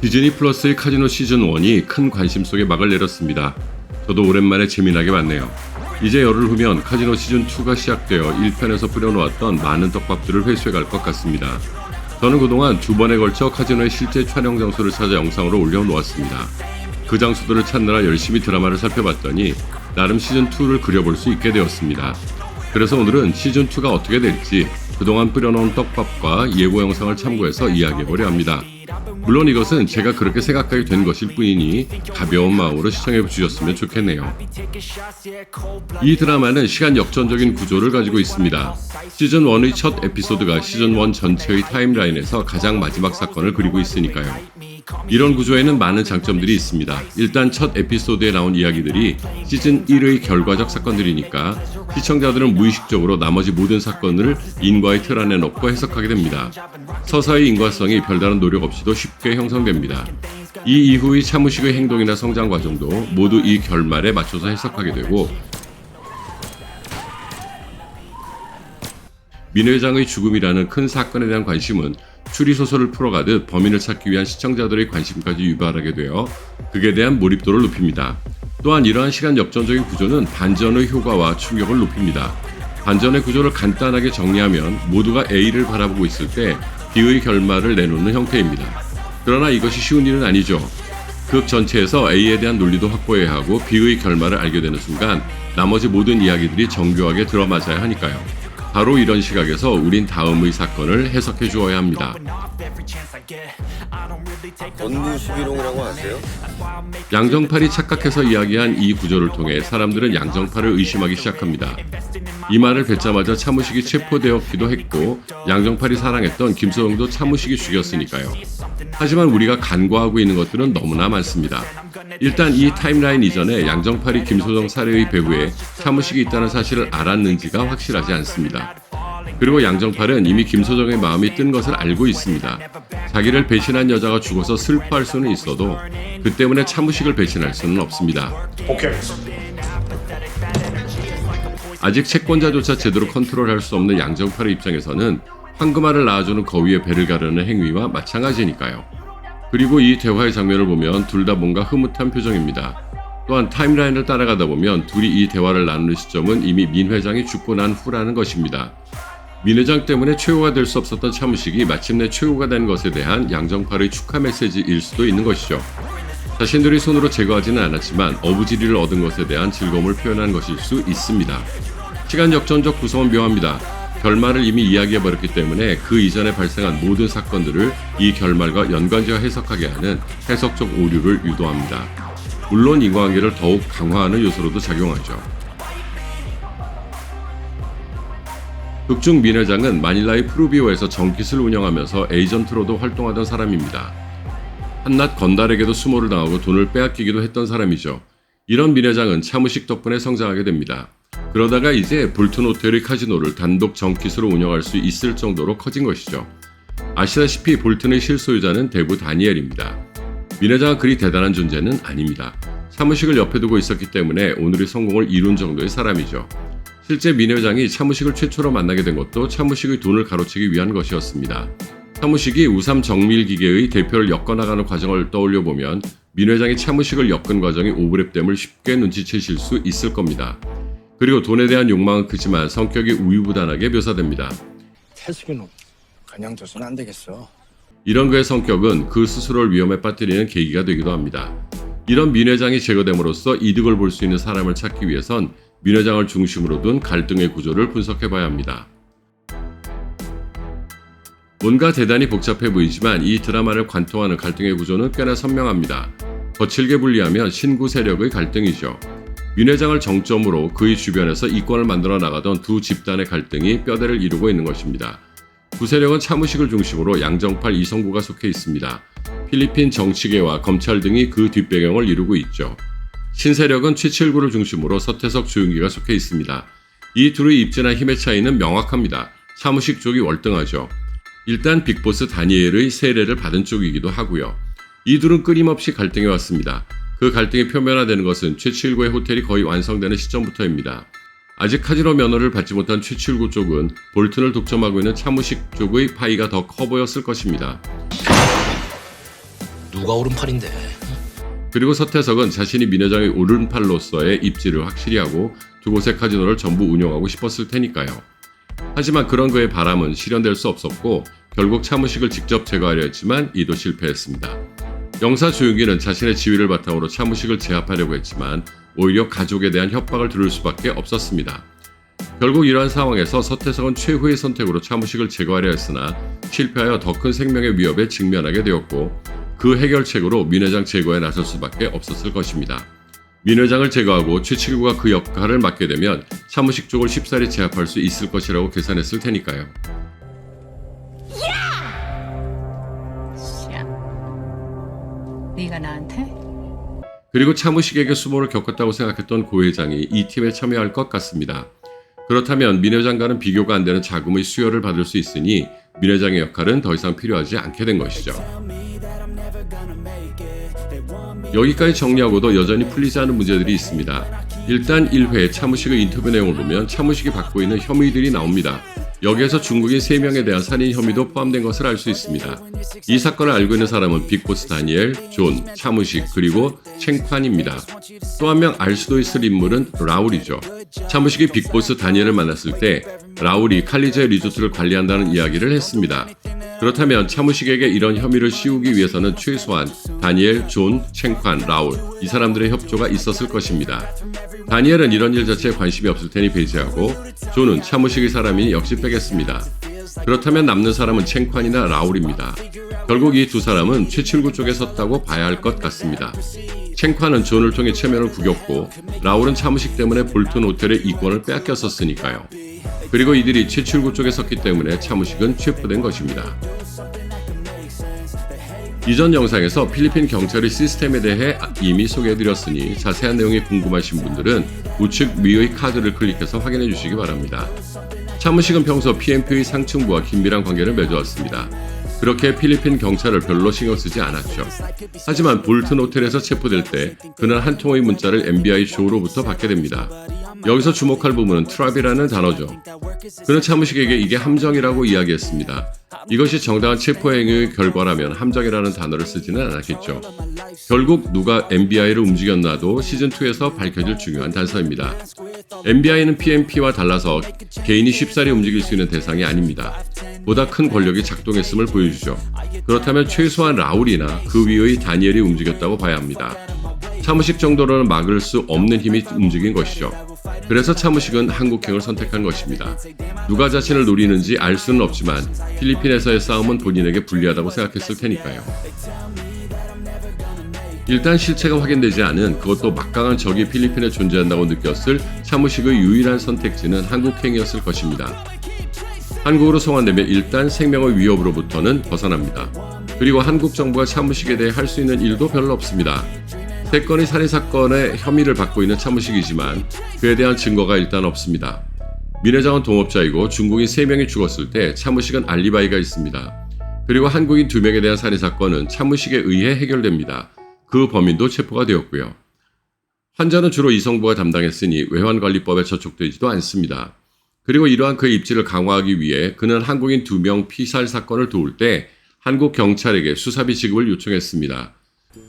디즈니 플러스의 카지노 시즌1이 큰 관심 속에 막을 내렸습니다. 저도 오랜만에 재미나게 봤네요. 이제 열흘 후면 카지노 시즌2가 시작되어 1편에서 뿌려놓았던 많은 떡밥들을 회수해갈 것 같습니다. 저는 그동안 2번에 걸쳐 카지노의 실제 촬영 장소를 찾아 영상으로 올려놓았습니다. 그 장소들을 찾느라 열심히 드라마를 살펴봤더니 나름 시즌2를 그려볼 수 있게 되었습니다. 그래서 오늘은 시즌2가 어떻게 될지 그동안 뿌려놓은 떡밥과 예고 영상을 참고해서 이야기해보려 합니다. 물론 이것은 제가 그렇게 생각하게 된 것일 뿐이니 가벼운 마음으로 시청해 주셨으면 좋겠네요. 이 드라마는 시간 역전적인 구조를 가지고 있습니다. 시즌1의 첫 에피소드가 시즌1 전체의 타임라인에서 가장 마지막 사건을 그리고 있으니까요. 이런 구조에는 많은 장점들이 있습니다. 일단 첫 에피소드에 나온 이야기들이 시즌1의 결과적 사건들이니까 시청자들은 무의식적으로 나머지 모든 사건을 인과의 틀 안에 넣고 해석하게 됩니다. 서사의 인과성이 별다른 노력 없이도 쉽게 형성됩니다. 이 이후의 차무식의 행동이나 성장 과정도 모두 이 결말에 맞춰서 해석하게 되고, 민 회장의 죽음이라는 큰 사건에 대한 관심은 추리소설을 풀어가듯 범인을 찾기 위한 시청자들의 관심까지 유발하게 되어 극에 대한 몰입도를 높입니다. 또한 이러한 시간 역전적인 구조는 반전의 효과와 충격을 높입니다. 반전의 구조를 간단하게 정리하면 모두가 A를 바라보고 있을 때 B의 결말을 내놓는 형태입니다. 그러나 이것이 쉬운 일은 아니죠. 극 전체에서 A에 대한 논리도 확보해야 하고 B의 결말을 알게 되는 순간 나머지 모든 이야기들이 정교하게 들어맞아야 하니까요. 바로 이런 시각에서 우린 다음의 사건을 해석해 주어야 합니다. 원무수비롱이라고 아세요? 양정팔이 착각해서 이야기한 이 구조를 통해 사람들은 양정팔을 의심하기 시작합니다. 이 말을 뱉자마자 차무식이 체포되었기도 했고 양정팔이 사랑했던 김소영도 차무식이 죽였으니까요. 하지만 우리가 간과하고 있는 것들은 너무나 많습니다. 일단 이 타임라인 이전에 양정팔이 김소정 살해의 배후에 차무식이 있다는 사실을 알았는지가 확실하지 않습니다. 그리고 양정팔은 이미 김소정의 마음이 뜬 것을 알고 있습니다. 자기를 배신한 여자가 죽어서 슬퍼할 수는 있어도 그 때문에 차무식을 배신할 수는 없습니다. 아직 채권자조차 제대로 컨트롤할 수 없는 양정팔의 입장에서는 황금알을 낳아주는 거위의 배를 가르는 행위와 마찬가지니까요. 그리고 이 대화의 장면을 보면 둘 다 뭔가 흐뭇한 표정입니다. 또한 타임라인을 따라가다 보면 둘이 이 대화를 나누는 시점은 이미 민 회장이 죽고 난 후라는 것입니다. 민 회장 때문에 최후가 될 수 없었던 차무식이 마침내 최후가 된 것에 대한 양정팔의 축하 메시지일 수도 있는 것이죠. 자신들이 손으로 제거하지는 않았지만 어부지리를 얻은 것에 대한 즐거움을 표현한 것일 수 있습니다. 시간 역전적 구성은 묘합니다. 결말을 이미 이야기해버렸기 때문에 그 이전에 발생한 모든 사건들을 이 결말과 연관지어 해석하게 하는 해석적 오류를 유도합니다. 물론 인과관계를 더욱 강화하는 요소로도 작용하죠. 극중 민 회장은 마닐라의 프루비오에서 정깃을 운영하면서 에이전트로도 활동하던 사람입니다. 한낱 건달에게도 수모를 당하고 돈을 빼앗기기도 했던 사람이죠. 이런 민 회장은 차무식 덕분에 성장하게 됩니다. 그러다가 이제 볼튼 호텔의 카지노를 단독 정깃으로 운영할 수 있을 정도로 커진 것이죠. 아시다시피 볼튼의 실소유자는 대부 다니엘입니다. 민 회장은 그리 대단한 존재는 아닙니다. 차무식을 옆에 두고 있었기 때문에 오늘의 성공을 이룬 정도의 사람이죠. 실제 민 회장이 차무식을 최초로 만나게 된 것도 차무식의 돈을 가로채기 위한 것이었습니다. 차무식이 우삼 정밀기계의 대표를 엮어나가는 과정을 떠올려보면 민 회장이 차무식을 엮은 과정이 오버랩됨을 쉽게 눈치채실 수 있을 겁니다. 그리고 돈에 대한 욕망은 크지만 성격이 우유부단하게 묘사됩니다. 태숙이는 그냥 둬서는 안 되겠어. 이런 그의 성격은 그 스스로를 위험에 빠뜨리는 계기가 되기도 합니다. 이런 민 회장이 제거됨으로써 이득을 볼 수 있는 사람을 찾기 위해선 민 회장을 중심으로 둔 갈등의 구조를 분석해봐야 합니다. 뭔가 대단히 복잡해 보이지만 이 드라마를 관통하는 갈등의 구조는 꽤나 선명합니다. 거칠게 분리하면 신구 세력의 갈등이죠. 민 회장을 정점으로 그의 주변에서 이권을 만들어 나가던 두 집단의 갈등이 뼈대를 이루고 있는 것입니다. 구세력은 차무식을 중심으로 양정팔 이성구가 속해 있습니다. 필리핀 정치계와 검찰 등이 그 뒷배경을 이루고 있죠. 신세력은 최칠구를 중심으로 서태석 조윤기가 속해 있습니다. 이 둘의 입지나 힘의 차이는 명확합니다. 차무식 쪽이 월등하죠. 일단 빅보스 다니엘의 세례를 받은 쪽이기도 하고요. 이 둘은 끊임없이 갈등해 왔습니다. 그 갈등이 표면화되는 것은 최칠구의 호텔이 거의 완성되는 시점부터입니다. 아직 카지노 면허를 받지 못한 최칠구 쪽은 볼튼을 독점하고 있는 차무식 쪽의 파이가 더 커 보였을 것입니다. 누가 오른팔인데? 그리고 서태석은 자신이 민 회장의 오른팔로서의 입지를 확실히 하고 두 곳의 카지노를 전부 운영하고 싶었을 테니까요. 하지만 그런 그의 바람은 실현될 수 없었고 결국 차무식을 직접 제거하려 했지만 이도 실패했습니다. 영사 조윤기는 자신의 지위를 바탕으로 차무식을 제압하려고 했지만 오히려 가족에 대한 협박을 들을 수밖에 없었습니다. 결국 이러한 상황에서 서태석은 최후의 선택으로 차무식을 제거하려 했으나 실패하여 더 큰 생명의 위협에 직면하게 되었고 그 해결책으로 민 회장 제거에 나설 수밖에 없었을 것입니다. 민 회장을 제거하고 최칠구가 그 역할을 맡게 되면 차무식 쪽을 쉽사리 제압할 수 있을 것이라고 계산했을 테니까요. 네가 나한테? 그리고 차무식에게 수모를 겪었다고 생각했던 고 회장이 이 팀에 참여할 것 같습니다. 그렇다면 민 회장과는 비교가 안 되는 자금의 수여를 받을 수 있으니 민 회장의 역할은 더 이상 필요하지 않게 된 것이죠. 여기까지 정리하고도 여전히 풀리지 않은 문제들이 있습니다. 일단 1회 차무식의 인터뷰 내용을 보면 차무식이 받고 있는 혐의들이 나옵니다. 여기에서 중국인 3명에 대한 살인 혐의도 포함된 것을 알 수 있습니다. 이 사건을 알고 있는 사람은 빅보스 다니엘, 존, 차무식, 그리고 챙판입니다. 또 한 명 알 수도 있을 인물은 라울이죠. 차무식이 빅보스 다니엘을 만났을 때 라울이 칼리제 리조트를 관리한다는 이야기를 했습니다. 그렇다면 차무식에게 이런 혐의를 씌우기 위해서는 최소한 다니엘, 존, 챙판, 라울 이 사람들의 협조가 있었을 것입니다. 다니엘은 이런 일 자체에 관심이 없을 테니 배제하고 존은 차무식의 사람이니 역시 빼겠습니다. 그렇다면 남는 사람은 챙판이나 라울입니다. 결국 이 두 사람은 최칠구 쪽에 섰다고 봐야 할 것 같습니다. 챙판은 존을 통해 체면을 구겼고 라울은 차무식 때문에 볼튼 호텔의 이권을 빼앗겼었으니까요. 그리고 이들이 최칠구 쪽에 섰기 때문에 차무식은 체포된 것입니다. 이전 영상에서 필리핀 경찰의 시스템에 대해 이미 소개해드렸으니 자세한 내용이 궁금하신 분들은 우측 위의 카드를 클릭해서 확인해 주시기 바랍니다. 차무식은 평소 PNP의 상층부와 긴밀한 관계를 맺어왔습니다. 그렇게 필리핀 경찰을 별로 신경 쓰지 않았죠. 하지만 볼튼 호텔에서 체포될 때 그는 한 통의 문자를 FBI 조로부터 받게 됩니다. 여기서 주목할 부분은 트랍이라는 단어죠. 그는 차무식에게 이게 함정이라고 이야기했습니다. 이것이 정당한 체포 행위의 결과라면 함정이라는 단어를 쓰지는 않았겠죠. 결국 누가 NBI를 움직였나도 시즌2에서 밝혀질 중요한 단서입니다. NBI는 PNP와 달라서 개인이 쉽사리 움직일 수 있는 대상이 아닙니다. 보다 큰 권력이 작동했음을 보여주죠. 그렇다면 최소한 라울이나 그 위의 다니엘이 움직였다고 봐야 합니다. 차무식 정도로는 막을 수 없는 힘이 움직인 것이죠. 그래서 차무식은 한국행을 선택한 것입니다. 누가 자신을 노리는지 알 수는 없지만 필리핀에서의 싸움은 본인에게 불리하다고 생각했을 테니까요. 일단 실체가 확인되지 않은 그것도 막강한 적이 필리핀에 존재한다고 느꼈을 차무식의 유일한 선택지는 한국행이었을 것입니다. 한국으로 송환되면 일단 생명의 위협으로부터는 벗어납니다. 그리고 한국 정부가 차무식에 대해 할 수 있는 일도 별로 없습니다. 3건의 살인사건의 혐의를 받고 있는 차무식이지만 그에 대한 증거가 일단 없습니다. 민 회장은 동업자이고 중국인 3명이 죽었을 때 차무식은 알리바이가 있습니다. 그리고 한국인 2명에 대한 살인사건은 차무식에 의해 해결됩니다. 그 범인도 체포가 되었고요. 환자는 주로 이성부가 담당했으니 외환관리법에 저촉되지도 않습니다. 그리고 이러한 그의 입지를 강화하기 위해 그는 한국인 2명 피살 사건을 도울 때 한국 경찰에게 수사비 지급을 요청했습니다.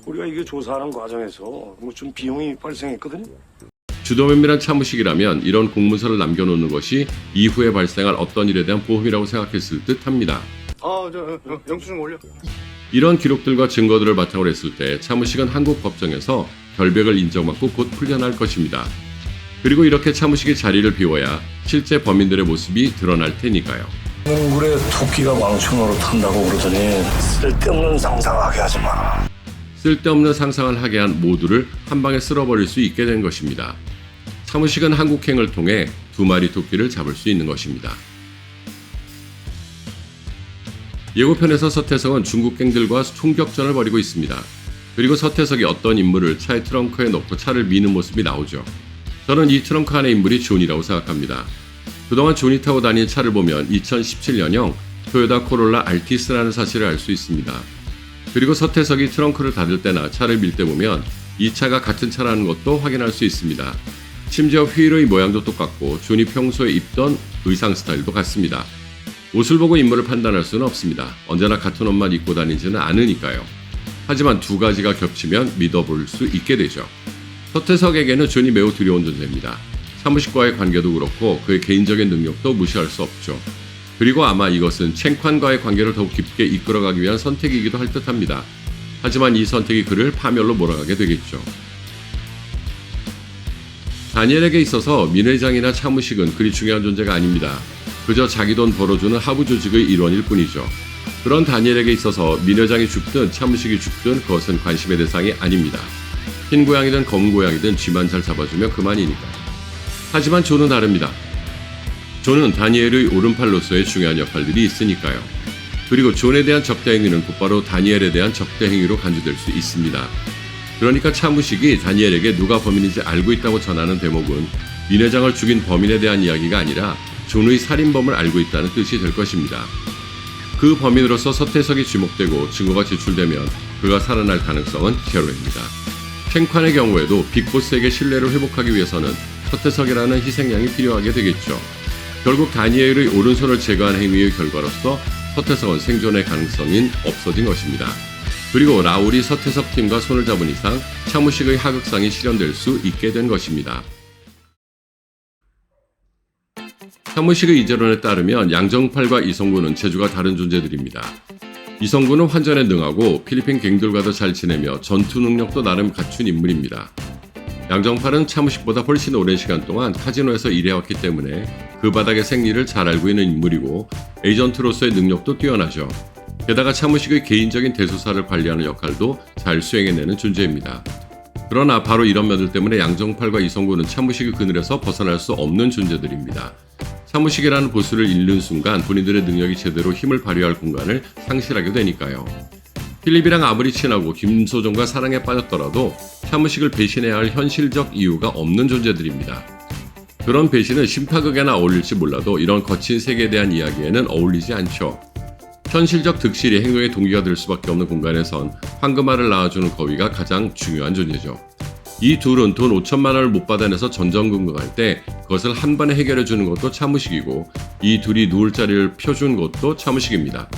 우리가 이게 조사하는 과정에서 뭐 좀 비용이 발생했거든요. 주도 면밀한 차무식이라면 이런 공문서를 남겨놓는 것이 이후에 발생할 어떤 일에 대한 보험이라고 생각했을 듯합니다. 영수증 올려. 이런 기록들과 증거들을 바탕으로 했을 때 차무식은 한국 법정에서 결백을 인정받고 곧 풀려날 것입니다. 그리고 이렇게 차무식이 자리를 비워야 실제 범인들의 모습이 드러날 테니까요. 굴에 토끼가 왕충으로 탄다고 그러더니 쓸데없는 상상하게 하지 마. 쓸데없는 상상을 하게 한 모두를 한 방에 쓸어버릴 수 있게 된 것입니다. 차무식은 한국행을 통해 2마리 토끼를 잡을 수 있는 것입니다. 예고편에서 서태석은 중국 갱들과 총격전을 벌이고 있습니다. 그리고 서태석이 어떤 인물을 차의 트렁크에 넣고 차를 미는 모습이 나오죠. 저는 이 트렁크 안의 인물이 존이라고 생각합니다. 그동안 존이 타고 다니는 차를 보면 2017년형 토요타 코롤라 알티스라는 사실을 알 수 있습니다. 그리고 서태석이 트렁크를 닫을 때나 차를 밀 때 보면 이 차가 같은 차라는 것도 확인할 수 있습니다. 심지어 휠의 모양도 똑같고 존이 평소에 입던 의상 스타일도 같습니다. 옷을 보고 인물을 판단할 수는 없습니다. 언제나 같은 옷만 입고 다니지는 않으니까요. 하지만 두 가지가 겹치면 믿어볼 수 있게 되죠. 서태석에게는 존이 매우 두려운 존재입니다. 차무식과의 관계도 그렇고 그의 개인적인 능력도 무시할 수 없죠. 그리고 아마 이것은 챙칸과의 관계를 더욱 깊게 이끌어가기 위한 선택이기도 할 듯합니다. 하지만 이 선택이 그를 파멸로 몰아가게 되겠죠. 다니엘에게 있어서 민 회장이나 차무식은 그리 중요한 존재가 아닙니다. 그저 자기 돈 벌어주는 하부 조직의 일원일 뿐이죠. 그런 다니엘에게 있어서 민 회장이 죽든 차무식이 죽든 그것은 관심의 대상이 아닙니다. 흰 고양이든 검은 고양이든 쥐만 잘 잡아주면 그만이니까요. 하지만 존은 다릅니다. 존은 다니엘의 오른팔로서의 중요한 역할들이 있으니까요. 그리고 존에 대한 적대 행위는 곧바로 다니엘에 대한 적대 행위로 간주될 수 있습니다. 그러니까 차무식이 다니엘에게 누가 범인인지 알고 있다고 전하는 대목은 민 회장을 죽인 범인에 대한 이야기가 아니라 존의 살인범을 알고 있다는 뜻이 될 것입니다. 그 범인으로서 서태석이 지목되고 증거가 제출되면 그가 살아날 가능성은 제로입니다. 챙칸의 경우에도 빅보스에게 신뢰를 회복하기 위해서는 서태석이라는 희생양이 필요하게 되겠죠. 결국 다니엘의 오른손을 제거한 행위의 결과로서 서태석은 생존의 가능성이 없어진 것입니다. 그리고 라울이 서태석 팀과 손을 잡은 이상 차무식의 하극상이 실현될 수 있게 된 것입니다. 차무식의 이재론에 따르면 양정팔과 이성구는 재주가 다른 존재들입니다. 이성구는 환전에 능하고 필리핀 갱들과도 잘 지내며 전투 능력도 나름 갖춘 인물입니다. 양정팔은 차무식보다 훨씬 오랜 시간 동안 카지노에서 일해왔기 때문에 그 바닥의 생리를 잘 알고 있는 인물이고 에이전트로서의 능력도 뛰어나죠. 게다가 차무식의 개인적인 대소사를 관리하는 역할도 잘 수행해내는 존재입니다. 그러나 바로 이런 면들 때문에 양정팔과 이성구는 차무식의 그늘에서 벗어날 수 없는 존재들입니다. 차무식이라는 보스를 잃는 순간 본인들의 능력이 제대로 힘을 발휘할 공간을 상실하게 되니까요. 필립이랑 아무리 친하고 김소정과 사랑에 빠졌더라도 차무식을 배신해야 할 현실적 이유가 없는 존재들입니다. 그런 배신은 심파극에나 어울릴지 몰라도 이런 거친 세계에 대한 이야기에는 어울리지 않죠. 현실적 득실이 행동의 동기가 될 수밖에 없는 공간에선 황금알을 낳아주는 거위가 가장 중요한 존재죠. 이 둘은 돈 5천만 원을 못 받아내서 전전긍긍할 때 그것을 한 번에 해결해주는 것도 차무식이고 이 둘이 누울 자리를 펴준 것도 차무식입니다.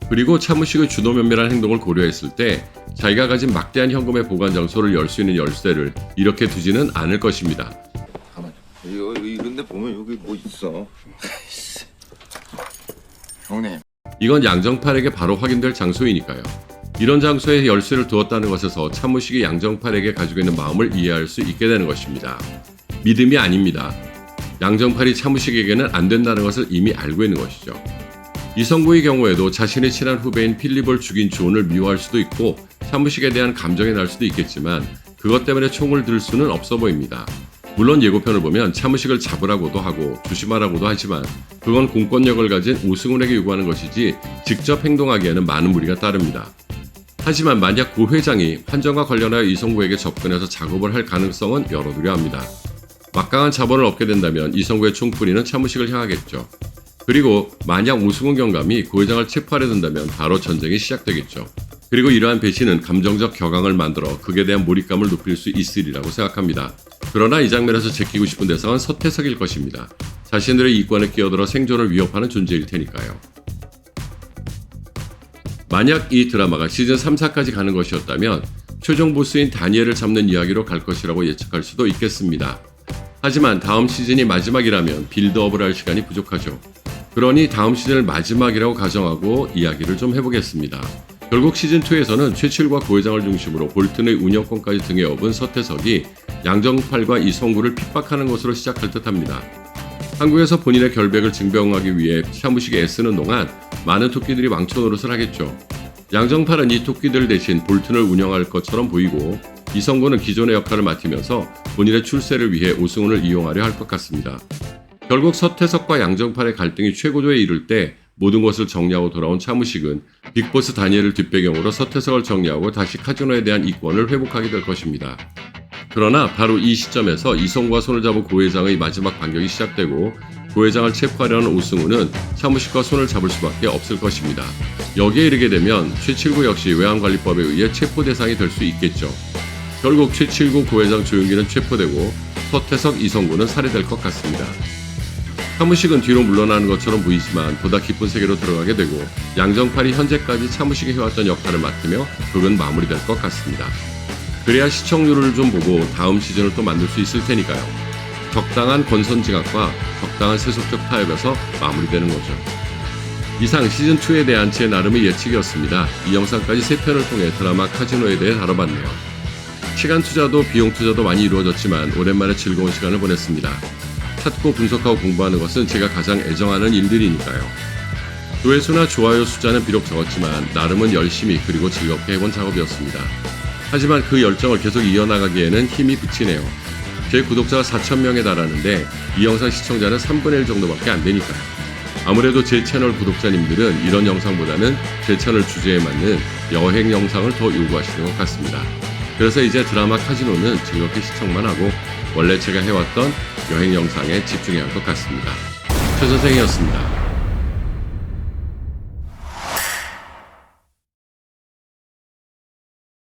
그리고 차무식의 주도면밀한 행동을 고려했을 때 자기가 가진 막대한 현금의 보관 장소를 열 수 있는 열쇠를 이렇게 두지는 않을 것입니다. 이런데 보면 여기 뭐 있어. 형님. 이건 양정팔에게 바로 확인될 장소이니까요. 이런 장소에 열쇠를 두었다는 것에서 차무식이 양정팔에게 가지고 있는 마음을 이해할 수 있게 되는 것입니다. 믿음이 아닙니다. 양정팔이 차무식에게는 안 된다는 것을 이미 알고 있는 것이죠. 이성구의 경우에도 자신의 친한 후배인 필립을 죽인 존을 미워할 수도 있고 차무식에 대한 감정이 날 수도 있겠지만 그것 때문에 총을 들 수는 없어 보입니다. 물론 예고편을 보면 차무식을 잡으라고도 하고 조심하라고도 하지만 그건 공권력을 가진 오승훈에게 요구하는 것이지 직접 행동하기에는 많은 무리가 따릅니다. 하지만 만약 고 회장이 환전과 관련하여 이성구에게 접근해서 작업을 할 가능성은 열어두려 합니다. 막강한 자본을 얻게 된다면 이성구의 총뿌리는 차무식을 향하겠죠. 그리고 만약 오승훈 경감이 고 회장을 체포하려 든다면 바로 전쟁이 시작되겠죠. 그리고 이러한 배신은 감정적 격앙을 만들어 극에 대한 몰입감을 높일 수 있으리라고 생각합니다. 그러나 이 장면에서 제끼고 싶은 대상은 서태석일 것입니다. 자신들의 이권에 끼어들어 생존을 위협하는 존재일 테니까요. 만약 이 드라마가 시즌 3, 4까지 가는 것이었다면 최종 보스인 다니엘을 잡는 이야기로 갈 것이라고 예측할 수도 있겠습니다. 하지만 다음 시즌이 마지막이라면 빌드업을 할 시간이 부족하죠. 그러니 다음 시즌을 마지막이라고 가정하고 이야기를 좀 해보겠습니다. 결국 시즌2에서는 최칠과 고 회장을 중심으로 볼튼의 운영권까지 등에 업은 서태석이 양정팔과 이성구를 핍박하는 것으로 시작할 듯합니다. 한국에서 본인의 결백을 증명하기 위해 차무식이 애쓰는 동안 많은 토끼들이 왕초 노릇을 하겠죠. 양정팔은 이 토끼들 대신 볼튼을 운영할 것처럼 보이고 이성구는 기존의 역할을 맡으면서 본인의 출세를 위해 오승훈을 이용하려 할 것 같습니다. 결국 서태석과 양정팔의 갈등이 최고조에 이를 때 모든 것을 정리하고 돌아온 차무식은 빅보스 다니엘을 뒷배경으로 서태석을 정리하고 다시 카지노에 대한 이권을 회복하게 될 것입니다. 그러나 바로 이 시점에서 이성구와 손을 잡은 고 회장의 마지막 반격이 시작되고 고 회장을 체포하려는 오승훈은 차무식과 손을 잡을 수밖에 없을 것입니다. 여기에 이르게 되면 최칠구 역시 외환관리법에 의해 체포 대상이 될 수 있겠죠. 결국 최칠구 고 회장 조윤기는 체포되고 서태석 이성구는 살해될 것 같습니다. 차무식은 뒤로 물러나는 것처럼 보이지만 보다 깊은 세계로 들어가게 되고 양정팔이 현재까지 차무식이 해왔던 역할을 맡으며 극은 마무리될 것 같습니다. 그래야 시청률을 좀 보고 다음 시즌을 또 만들 수 있을 테니까요. 적당한 권선징악과 적당한 세속적 타협에서 마무리되는 거죠. 이상 시즌2에 대한 제 나름의 예측이었습니다. 이 영상까지 3편을 통해 드라마 카지노에 대해 다뤄봤네요. 시간 투자도 비용 투자도 많이 이루어졌지만 오랜만에 즐거운 시간을 보냈습니다. 찾고 분석하고 공부하는 것은 제가 가장 애정하는 일들이니까요. 조회수나 좋아요 숫자는 비록 적었지만 나름은 열심히 그리고 즐겁게 해본 작업이었습니다. 하지만 그 열정을 계속 이어나가기에는 힘이 부치네요. 제 구독자가 4,000명에 달하는데 이 영상 시청자는 3분의 1 정도밖에 안 되니까요. 아무래도 제 채널 구독자님들은 이런 영상보다는 제 채널 주제에 맞는 여행 영상을 더 요구하시는 것 같습니다. 그래서 이제 드라마 카지노는 즐겁게 시청만 하고 원래 제가 해왔던 여행 영상에 집중해야 할 것 같습니다. 최 선생이었습니다.